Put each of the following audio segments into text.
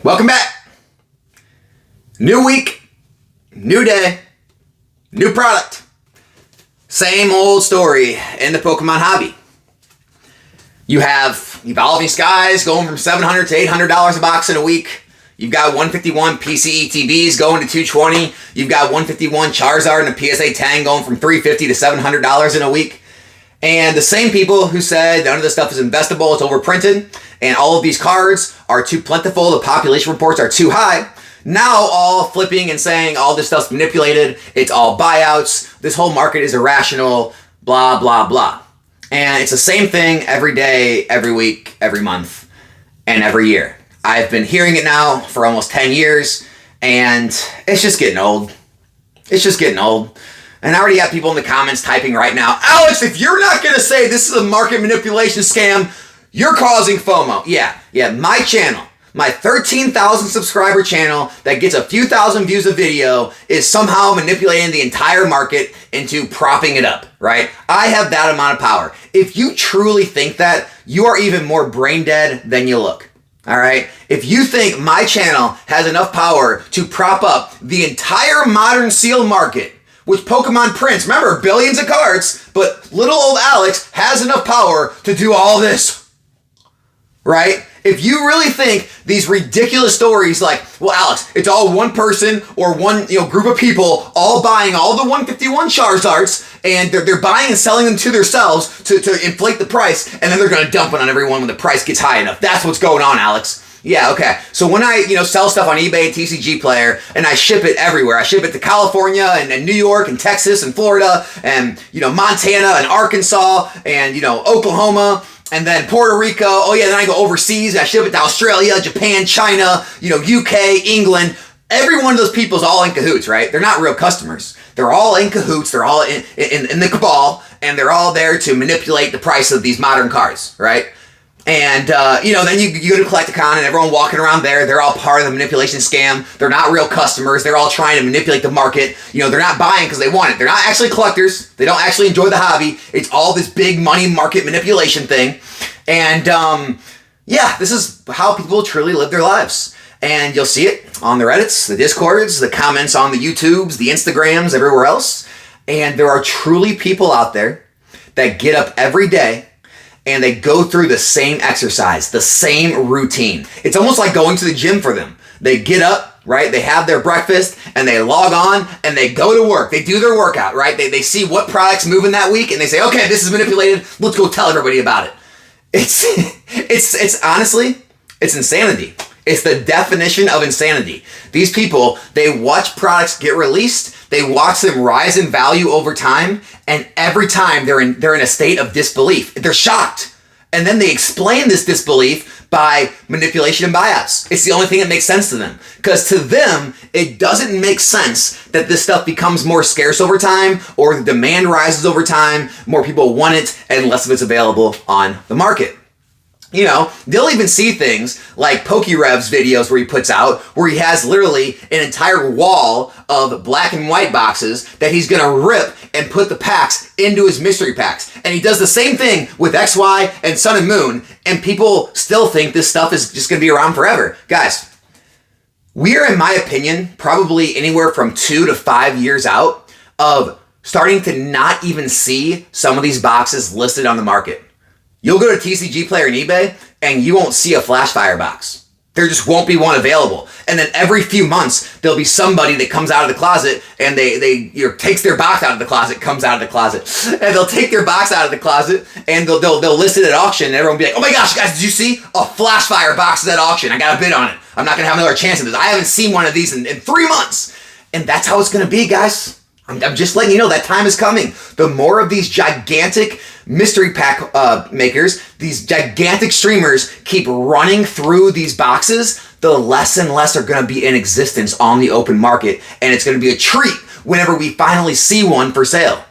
Welcome back. New week, new day, new product. Same old story in the Pokemon hobby. You have Evolving Skies going from $700 to $800 a box in a week. You've got 151 PC ETBs going to $220. You've got 151 Charizard and a PSA 10 going from $350 to $700 in a week. And the same people who said none of this stuff is investable, it's overprinted, and all of these cards are too plentiful, the population reports are too high, now all flipping and saying all this stuff's manipulated, it's all buyouts, this whole market is irrational, blah, blah, blah. And it's the same thing every day, every week, every month, and every year. I've been hearing it now for almost 10 years, and it's just getting old. It's just getting old. And I already got people in the comments typing right now, Alex, if you're not going to say this is a market manipulation scam, you're causing FOMO. Yeah, my channel, my 13,000 subscriber channel that gets a few thousand views a video is somehow manipulating the entire market into propping it up, right? I have that amount of power. If you truly think that, you are even more brain dead than you look. All right? If you think my channel has enough power to prop up the entire modern sealed market, which Pokemon prints, remember, billions of cards, but little old Alex has enough power to do all this, right? If you really think these ridiculous stories like, well, Alex, it's all one person or one group of people all buying all the 151 Charizards, and they're buying and selling them to themselves to inflate the price, and then they're going to dump it on everyone when the price gets high enough. That's what's going on, Alex. Yeah, okay. So when I, sell stuff on eBay and TCG Player, and I ship it everywhere, I ship it to California and New York and Texas and Florida and, Montana and Arkansas and, Oklahoma and then Puerto Rico. Oh yeah, then I go overseas. I ship it to Australia, Japan, China, UK, England. Every one of those people is all in cahoots, right? They're not real customers. They're all in cahoots. They're all in the cabal, and they're all there to manipulate the price of these modern cards, right? And, then you go to Collecticon and everyone walking around there, they're all part of the manipulation scam. They're not real customers. They're all trying to manipulate the market. They're not buying because they want it. They're not actually collectors. They don't actually enjoy the hobby. It's all this big money market manipulation thing. And, this is how people truly live their lives. And you'll see it on the Reddits, the Discords, the comments on the YouTubes, the Instagrams, everywhere else. And there are truly people out there that get up every day and they go through the same exercise, the same routine. It's almost like going to the gym for them. They get up, right? They have their breakfast and they log on and they go to work. They do their workout, right? They see what products moving that week and they say, okay, this is manipulated. Let's go tell everybody about it. It's honestly, it's insanity. It's the definition of insanity. These people, they watch products get released, they watch them rise in value over time, and every time they're in a state of disbelief. They're shocked. And then they explain this disbelief by manipulation and buyouts. It's the only thing that makes sense to them. Because to them, it doesn't make sense that this stuff becomes more scarce over time, or the demand rises over time, more people want it, and less of it's available on the market. They'll even see things like PokeRev's videos where he puts out, where he has literally an entire wall of black and white boxes that he's going to rip and put the packs into his mystery packs. And he does the same thing with XY and Sun and Moon, and people still think this stuff is just going to be around forever. Guys, we are, in my opinion, probably anywhere from 2 to 5 years out of starting to not even see some of these boxes listed on the market. You'll go to TCG Player and eBay, and you won't see a Flashfire box. There just won't be one available. And then every few months, there'll be somebody that comes out of the closet, and they takes their box out of the closet, comes out of the closet. And they'll take their box out of the closet, and they'll list it at auction, and everyone will be like, oh my gosh, guys, did you see? A Flashfire box is at auction. I got a bid on it. I'm not going to have another chance at this. I haven't seen one of these in 3 months. And that's how it's going to be, guys. I'm just letting you know that time is coming. The more of these gigantic mystery pack makers, these gigantic streamers keep running through these boxes, the less and less are going to be in existence on the open market. And it's going to be a treat whenever we finally see one for sale.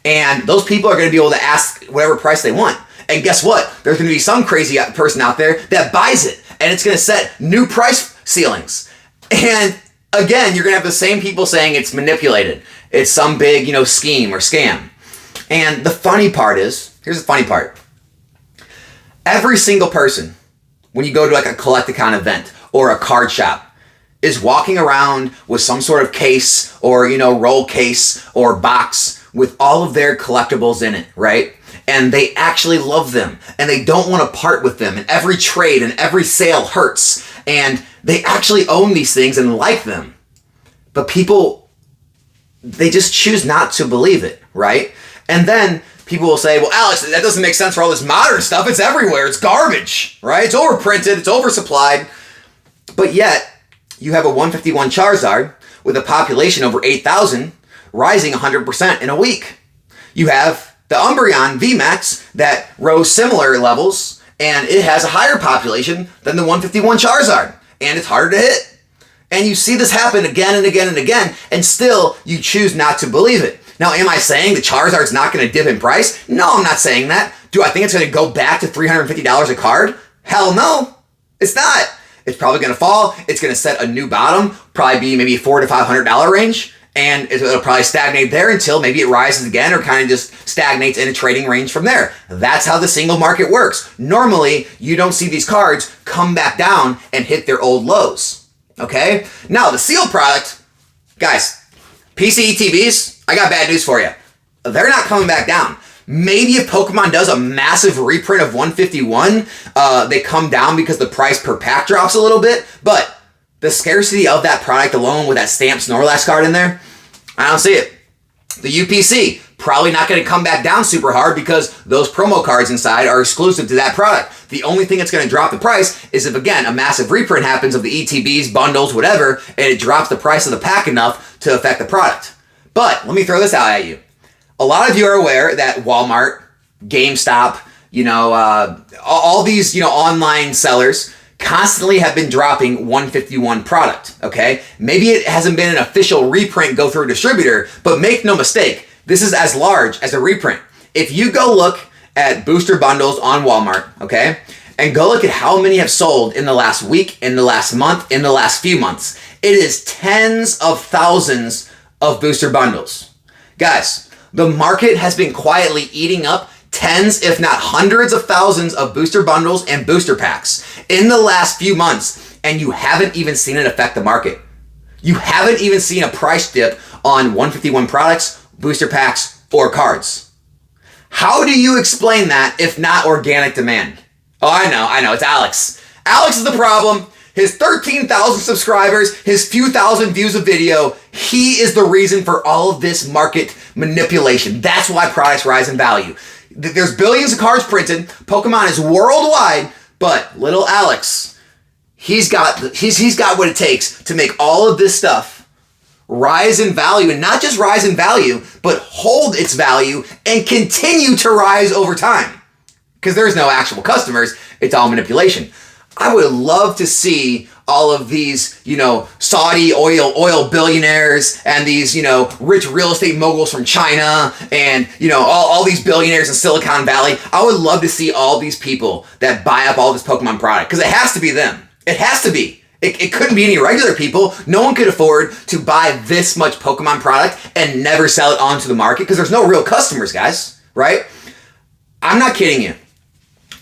And those people are going to be able to ask whatever price they want. And guess what? There's going to be some crazy person out there that buys it. And it's going to set new price ceilings. And again, you're going to have the same people saying it's manipulated. It's some big, scheme or scam. And the funny part is, here's the funny part. Every single person, when you go to like a Collecticon event, or a card shop is walking around with some sort of case or, roll case or box with all of their collectibles in it, right? And they actually love them and they don't want to part with them. And every trade and every sale hurts. And they actually own these things and like them. But people, they just choose not to believe it, right? And then people will say, well, Alex, that doesn't make sense for all this modern stuff. It's everywhere. It's garbage, right? It's overprinted. It's oversupplied. But yet, you have a 151 Charizard with a population over 8,000 rising 100% in a week. You have the Umbreon VMAX that rose similar levels, and it has a higher population than the 151 Charizard, and it's harder to hit. And you see this happen again and again and again, and still you choose not to believe it. Now, am I saying the Charizard's not going to dip in price? No, I'm not saying that. Do I think it's going to go back to $350 a card? Hell no, it's not. It's probably going to fall. It's going to set a new bottom, probably be maybe $400 to $500 range, and it'll probably stagnate there until maybe it rises again or kind of just stagnates in a trading range from there. That's how the single market works. Normally, you don't see these cards come back down and hit their old lows. Okay? Now, the sealed product, guys, PC ETBs, I got bad news for you. They're not coming back down. Maybe if Pokemon does a massive reprint of 151, they come down because the price per pack drops a little bit, but the scarcity of that product alone with that stamped Snorlax card in there, I don't see it. The UPC, probably not going to come back down super hard because those promo cards inside are exclusive to that product. The only thing that's going to drop the price is if, again, a massive reprint happens of the ETBs, bundles, whatever, and it drops the price of the pack enough to affect the product. But let me throw this out at you. A lot of you are aware that Walmart, GameStop, all these, online sellers constantly have been dropping 151 product, okay? Maybe it hasn't been an official reprint go through a distributor, but make no mistake, this is as large as a reprint. If you go look at booster bundles on Walmart, okay, and go look at how many have sold in the last week, in the last month, in the last few months, it is tens of thousands of booster bundles. Guys, the market has been quietly eating up tens, if not hundreds of thousands of booster bundles and booster packs in the last few months, and you haven't even seen it affect the market. You haven't even seen a price dip on 151 products, booster packs, or cards. How do you explain that if not organic demand? Oh, I know, it's Alex. Alex is the problem. His 13,000 subscribers, his few thousand views of video, he is the reason for all of this market manipulation. That's why products rise in value. There's billions of cards printed. Pokemon is worldwide, but little Alex, he's got what it takes to make all of this stuff rise in value, and not just rise in value, but hold its value and continue to rise over time. Because there's no actual customers, it's all manipulation. I would love to see all of these, Saudi oil billionaires and these, rich real estate moguls from China and, all these billionaires in Silicon Valley. I would love to see all these people that buy up all this Pokemon product, because it has to be them. It has to be. It couldn't be any regular people. No one could afford to buy this much Pokemon product and never sell it onto the market because there's no real customers, guys, right? I'm not kidding you.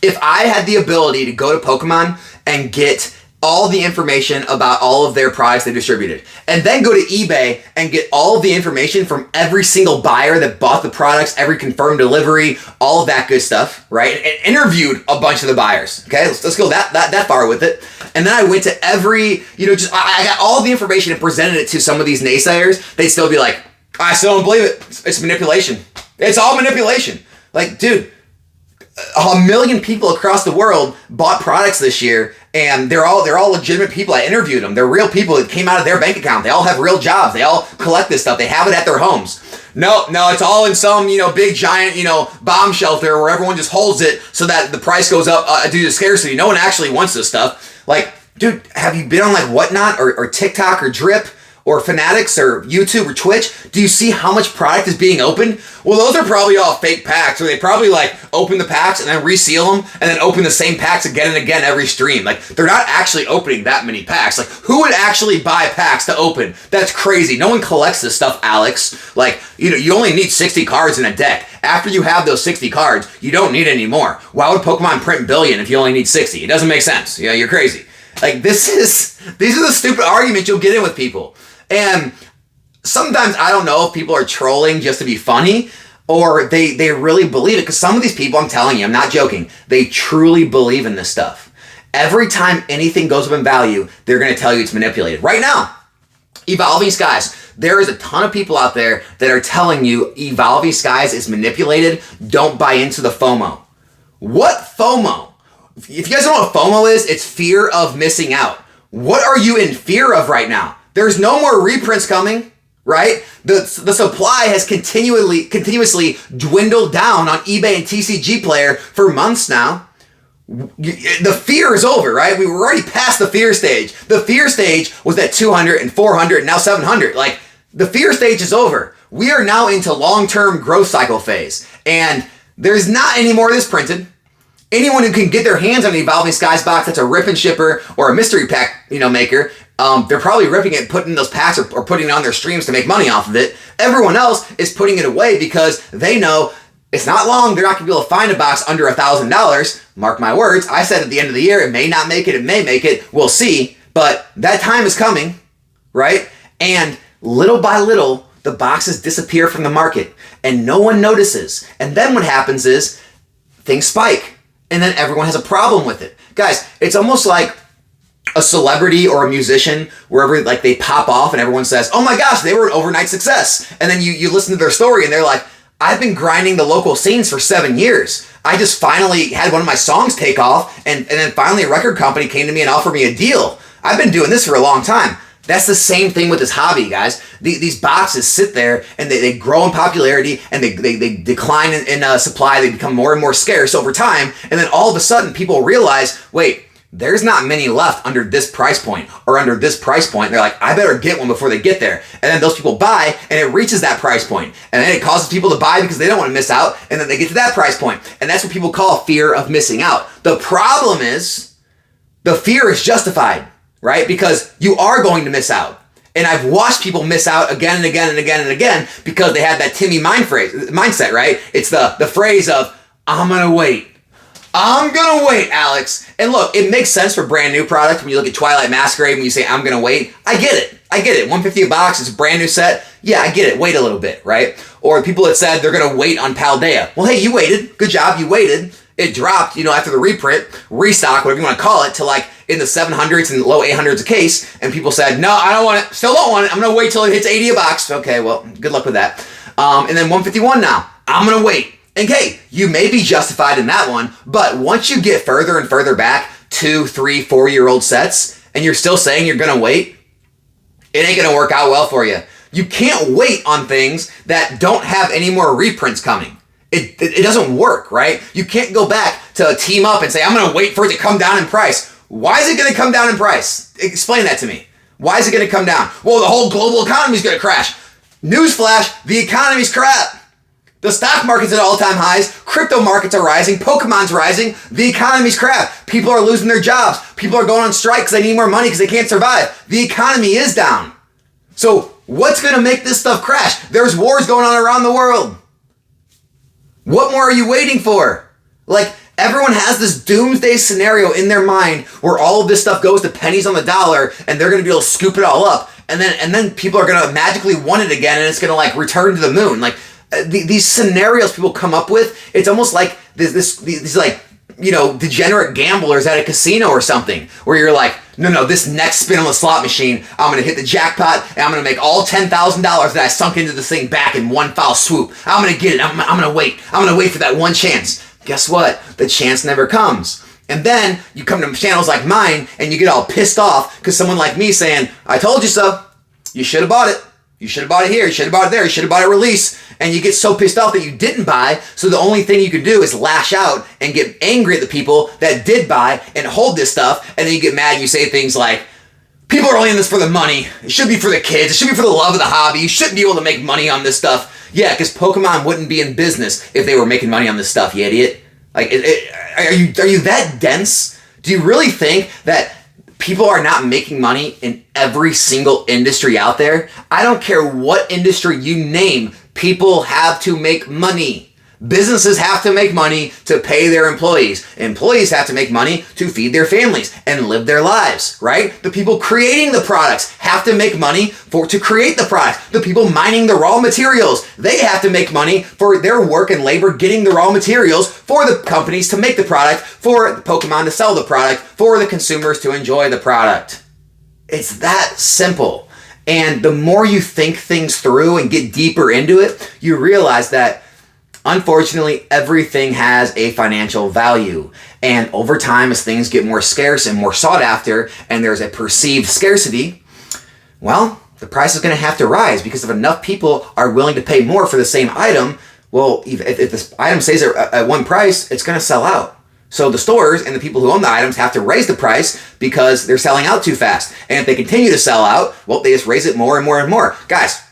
If I had the ability to go to Pokemon and get all the information about all of their products they distributed, and then go to eBay and get all of the information from every single buyer that bought the products, every confirmed delivery, all of that good stuff, right? And interviewed a bunch of the buyers, okay? Let's go that far with it. And then I went to every, I got all the information and presented it to some of these naysayers. They'd still be like, I still don't believe it. It's manipulation. It's all manipulation. Like, dude, 1 million people across the world bought products this year, and they're all legitimate people. I interviewed them. They're real people that came out of their bank account. They all have real jobs. They all collect this stuff. They have it at their homes. No, it's all in some, big giant, bomb shelter where everyone just holds it so that the price goes up due to scarcity. No one actually wants this stuff. Like, dude, have you been on like Whatnot or TikTok or Drip or Fanatics or YouTube or Twitch? Do you see how much product is being opened? Well, those are probably all fake packs, or they probably open the packs and then reseal them and then open the same packs again and again every stream. Like, they're not actually opening that many packs. Like, who would actually buy packs to open? That's crazy. No one collects this stuff, Alex. Like, you only need 60 cards in a deck. After you have those 60 cards, you don't need any more. Why would Pokemon print billion if you only need 60? It doesn't make sense. You're crazy. Like, these are the stupid arguments you'll get in with people. And sometimes I don't know if people are trolling just to be funny or they really believe it. Because some of these people, I'm telling you, I'm not joking, they truly believe in this stuff. Every time anything goes up in value, they're going to tell you it's manipulated. Right now, Evolving Skies. There is a ton of people out there that are telling you Evolving Skies is manipulated. Don't buy into the FOMO. What FOMO? If you guys don't know what FOMO is, it's fear of missing out. What are you in fear of right now? There's no more reprints coming, right? The supply has continuously dwindled down on eBay and TCG Player for months now. The fear is over, right? We were already past the fear stage. The fear stage was at 200 and 400 and now 700. Like, the fear stage is over. We are now into long-term growth cycle phase. And there's not any more of this printed. Anyone who can get their hands on an Evolving Skies box that's a rip and shipper or a mystery pack, maker, they're probably ripping it, putting in those packs or putting it on their streams to make money off of it. Everyone else is putting it away because they know it's not long. They're not going to be able to find a box under $1,000. Mark my words. I said at the end of the year, it may not make it. It may make it. We'll see. But that time is coming, right? And little by little, the boxes disappear from the market and no one notices. And then what happens is things spike and then everyone has a problem with it. Guys, it's almost like a celebrity or a musician wherever like they pop off and everyone says, oh my gosh, they were an overnight success. And then you listen to their story and they're like, I've been grinding the local scenes for 7 years. I just finally had one of my songs take off, and then finally a record company came to me and offered me a deal. I've been doing this for a long time. That's the same thing with this hobby, guys. These boxes sit there, and they grow in popularity, and they decline in supply. They become more and more scarce over time, and then all of a sudden people realize, wait, there's not many left under this price point or under this price point. They're like, I better get one before they get there. And then those people buy and it reaches that price point. And then it causes people to buy because they don't want to miss out. And then they get to that price point. And that's what people call fear of missing out. The problem is the fear is justified, right? Because you are going to miss out. And I've watched people miss out again and again and again and again because they have that Timmy mindset, right? It's the phrase of, I'm going to wait. I'm going to wait, Alex. And look, it makes sense for brand new product. When you look at Twilight Masquerade, when you say, I'm going to wait, I get it. $150 a box, it's a brand new set. Yeah, I get it. Wait a little bit, right? Or people that said they're going to wait on Paldea. Well, hey, you waited. Good job. You waited. It dropped, after the reprint, restock, whatever you want to call it, to like in the 700s and low 800s a case. And people said, no, I don't want it. Still don't want it. I'm going to wait till it hits 80 a box. Okay, well, good luck with that. And then 151 now. I'm going to wait. And hey, you may be justified in that one, but once you get further and further back, 2, 3, 4-year-old sets, and you're still saying you're going to wait, it ain't going to work out well for you. You can't wait on things that don't have any more reprints coming. It doesn't work, right? You can't go back to Team Up and say, I'm going to wait for it to come down in price. Why is it going to come down in price? Explain that to me. Why is it going to come down? Well, the whole global economy is going to crash. Newsflash, the economy's crap. The stock market's at all-time highs, crypto markets are rising, Pokemon's rising, the economy's crap. People are losing their jobs. People are going on strike because they need more money because they can't survive. The economy is down. So what's going to make this stuff crash? There's wars going on around the world. What more are you waiting for? Like, everyone has this doomsday scenario in their mind where all of this stuff goes to pennies on the dollar and they're going to be able to scoop it all up. And then people are going to magically want it again and it's going to like return to the moon. Like, these scenarios people come up with, it's almost like these like, degenerate gamblers at a casino or something, where you're like, no, this next spin on the slot machine, I'm going to hit the jackpot, and I'm going to make all $10,000 that I sunk into this thing back in one foul swoop. I'm going to get it. I'm going to wait. I'm going to wait for that one chance. Guess what? The chance never comes. And then you come to channels like mine, and you get all pissed off because someone like me saying, I told you so. You should have bought it. You should have bought it here. You should have bought it there. You should have bought it release. And you get so pissed off that you didn't buy. So the only thing you can do is lash out and get angry at the people that did buy and hold this stuff. And then you get mad and you say things like, people are only in this for the money. It should be for the kids. It should be for the love of the hobby. You shouldn't be able to make money on this stuff. Yeah, because Pokemon wouldn't be in business if they were making money on this stuff, you idiot. Like, are you that dense? Do you really think that people are not making money in every single industry out there? I don't care what industry you name, people have to make money. Businesses have to make money to pay their employees. Employees have to make money to feed their families and live their lives, right? The people creating the products have to make money to create the product. The people mining the raw materials, they have to make money for their work and labor getting the raw materials for the companies to make the product, for Pokemon to sell the product, for the consumers to enjoy the product. It's that simple. And the more you think things through and get deeper into it, you realize that unfortunately, everything has a financial value. And over time, as things get more scarce and more sought after, and there's a perceived scarcity, well, the price is going to have to rise, because if enough people are willing to pay more for the same item, well, if this item stays at one price, it's going to sell out. So the stores and the people who own the items have to raise the price because they're selling out too fast. And if they continue to sell out, well, they just raise it more and more and more. Guys,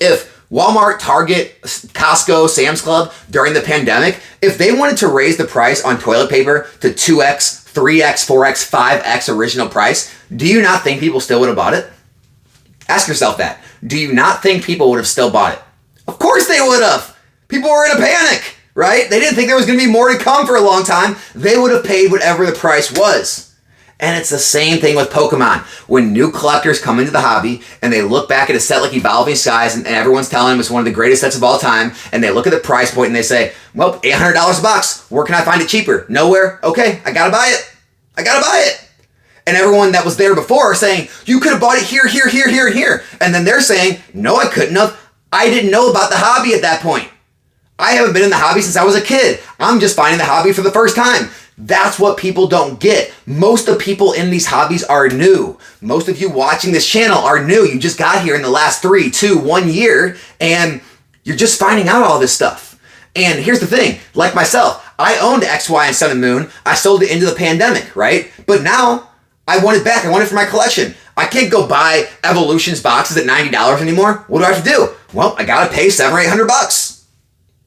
if Walmart, Target, Costco, Sam's Club during the pandemic, if they wanted to raise the price on toilet paper to 2x, 3x, 4x, 5x original price, do you not think people still would have bought it? Ask yourself that. Do you not think people would have still bought it? Of course they would have. People were in a panic, right? They didn't think there was going to be more to come for a long time. They would have paid whatever the price was. And it's the same thing with Pokemon. When new collectors come into the hobby and they look back at a set like Evolving Skies and everyone's telling them it's one of the greatest sets of all time, and they look at the price point and they say, well, $800 a box. Where can I find it cheaper? Nowhere. Okay, I gotta buy it. I gotta buy it. And everyone that was there before saying, you could have bought it here, here, here, here, and here. And then they're saying, no, I couldn't have. I didn't know about the hobby at that point. I haven't been in the hobby since I was a kid. I'm just finding the hobby for the first time. That's what people don't get. Most of the people in these hobbies are new. Most of you watching this channel are new. You just got here in the last 3, 2, 1 year, and you're just finding out all this stuff. And here's the thing, like myself, I owned X, Y, and Sun and Moon. I sold it into the pandemic, right? But now I want it back. I want it for my collection. I can't go buy Evolutions boxes at $90 anymore. What do I have to do? Well, I gotta pay $700 or $800.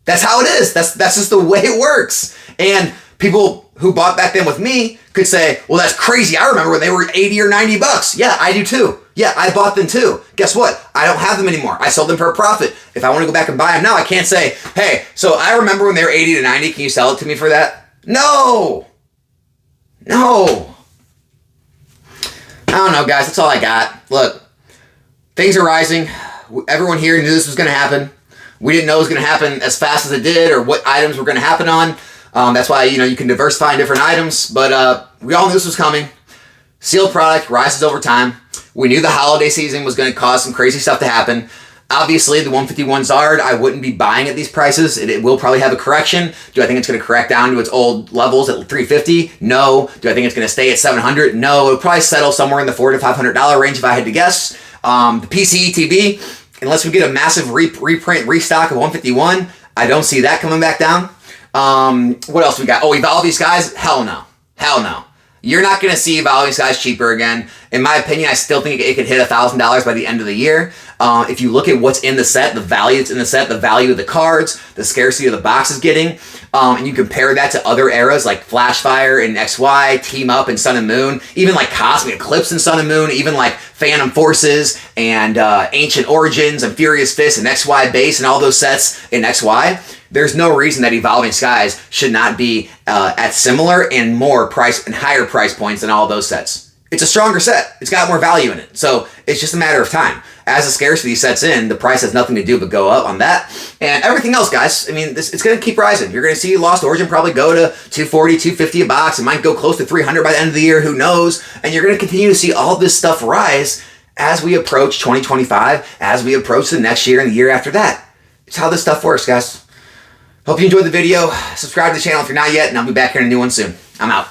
That's how it is. That's just the way it works. And people who bought back then with me could say, well, that's crazy. I remember when they were 80 or 90 bucks. Yeah, I do too. Yeah, I bought them too. Guess what? I don't have them anymore. I sold them for a profit. If I want to go back and buy them now, I can't say, hey, so I remember when they were 80 to 90. Can you sell it to me for that? No. No. I don't know, guys. That's all I got. Look, things are rising. Everyone here knew this was going to happen. We didn't know it was going to happen as fast as it did or what items were going to happen on. That's why, you can diversify in different items, but we all knew this was coming. Sealed product rises over time. We knew the holiday season was going to cause some crazy stuff to happen. Obviously, the 151 Zard, I wouldn't be buying at these prices. It will probably have a correction. Do I think it's going to correct down to its old levels at 350? No. Do I think it's going to stay at 700? No. It would probably settle somewhere in the $400 to $500 range if I had to guess. The PCETB, unless we get a massive reprint, restock of 151, I don't see that coming back down. What else we got? Oh, Evolving Skies? Hell no. Hell no. You're not going to see Evolving Skies cheaper again. In my opinion, I still think it could hit $1,000 by the end of the year. If you look at what's in the set, the value that's in the set, the value of the cards, the scarcity of the box is getting, and you compare that to other eras like Flashfire and XY, Team Up and Sun and Moon, even like Cosmic Eclipse and Sun and Moon, even like Phantom Forces and Ancient Origins and Furious Fist and XY Base and all those sets in XY. There's no reason that Evolving Skies should not be at similar and more price and higher price points than all those sets. It's a stronger set. It's got more value in it. So it's just a matter of time. As the scarcity sets in, the price has nothing to do but go up on that. And everything else, guys, I mean, it's going to keep rising. You're going to see Lost Origin probably go to $240, $250 a box. It might go close to $300 by the end of the year. Who knows? And you're going to continue to see all this stuff rise as we approach 2025, as we approach the next year and the year after that. It's how this stuff works, guys. Hope you enjoyed the video. Subscribe to the channel if you're not yet, and I'll be back here in a new one soon. I'm out.